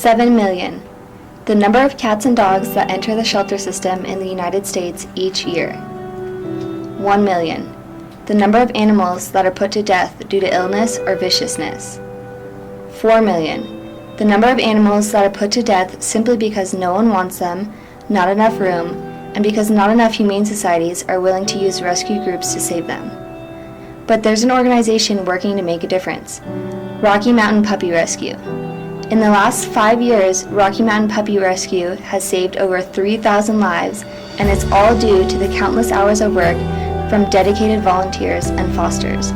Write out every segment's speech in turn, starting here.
7 million. The number of cats and dogs that enter the shelter system in the United States each year. 1 million. The number of animals that are put to death due to illness or viciousness. 4 million. The number of animals that are put to death simply because no one wants them, not enough room, and because not enough humane societies are willing to use rescue groups to save them. But there's an organization working to make a difference. Rocky Mountain Puppy Rescue. In the last 5 years, Rocky Mountain Puppy Rescue has saved over 3,000 lives, and it's all due to the countless hours of work from dedicated volunteers and fosters.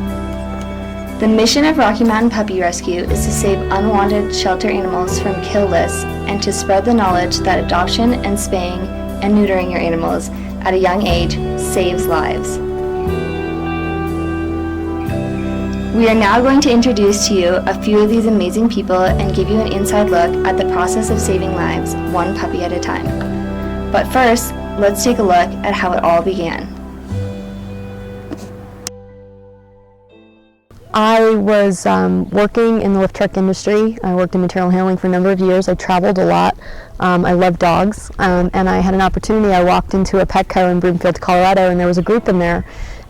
The mission of Rocky Mountain Puppy Rescue is to save unwanted shelter animals from kill lists and to spread the knowledge that adoption and spaying and neutering your animals at a young age saves lives. We are now going to introduce to you a few of these amazing people and give you an inside look at the process of saving lives, one puppy at a time. But first, let's take a look at how it all began. I was working in the lift truck industry. I worked in material handling for a number of years. I traveled a lot. I love dogs, and I had an opportunity. I walked into a Petco in Broomfield, Colorado, and there was a group in there.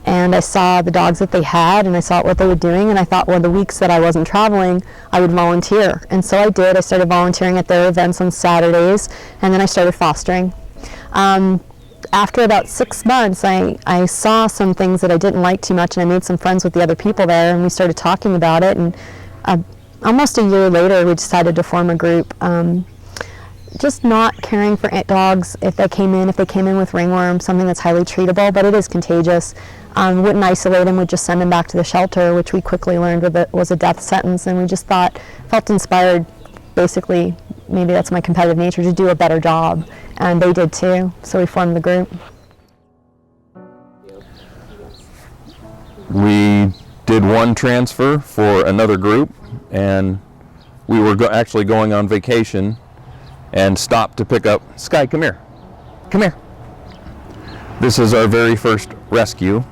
And I saw the dogs that they had, and I saw what they were doing, and I thought, well, the weeks that I wasn't traveling, I would volunteer. And so I did. I started volunteering at their events on Saturdays, and then I started fostering. After about 6 months, I saw some things that I didn't like too much, and I made some friends with the other people there, and we started talking about it. And almost a year later, we decided to form a group. Just not caring for dogs if they came in with ringworm, something that's highly treatable, but it is contagious. Wouldn't isolate them, would just send them back to the shelter, which we quickly learned was a death sentence, and we just felt inspired, basically, maybe that's my competitive nature, to do a better job, and they did too, so we formed the group. We did one transfer for another group, and we were actually going on vacation and stopped to pick up Sky. Come here. This is our very first rescue.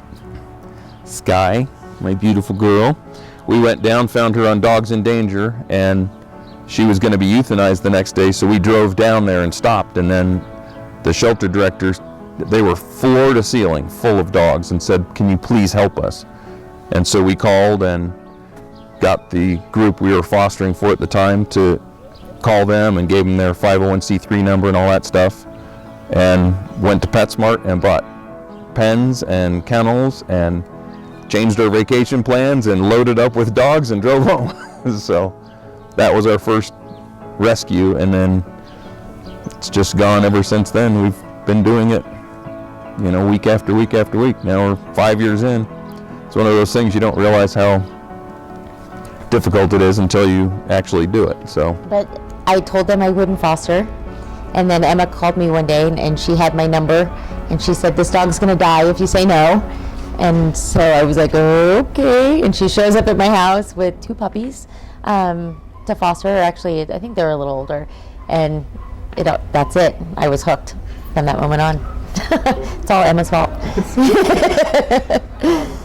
Sky, my beautiful girl. We went down, found her on Dogs in Danger, and she was going to be euthanized the next day, so we drove down there and stopped, and then the shelter directors, they were floor to ceiling full of dogs, and said, can you please help us? And so we called and got the group we were fostering for at the time to call them and gave them their 501c3 number and all that stuff, and went to PetSmart and bought pens and kennels and changed our vacation plans and loaded up with dogs and drove home. So that was our first rescue, and then it's just gone ever since then. We've been doing it, week after week after week. Now we're 5 years in. It's one of those things you don't realize how difficult it is until you actually do it. So. But I told them I wouldn't foster, and then Emma called me one day, and she had my number, and she said, this dog's gonna die if you say no. And so I was like, okay. And she shows up at my house with 2 puppies to foster. Actually, I think they were a little older, and that's it. I was hooked from that moment on. It's all Emma's fault.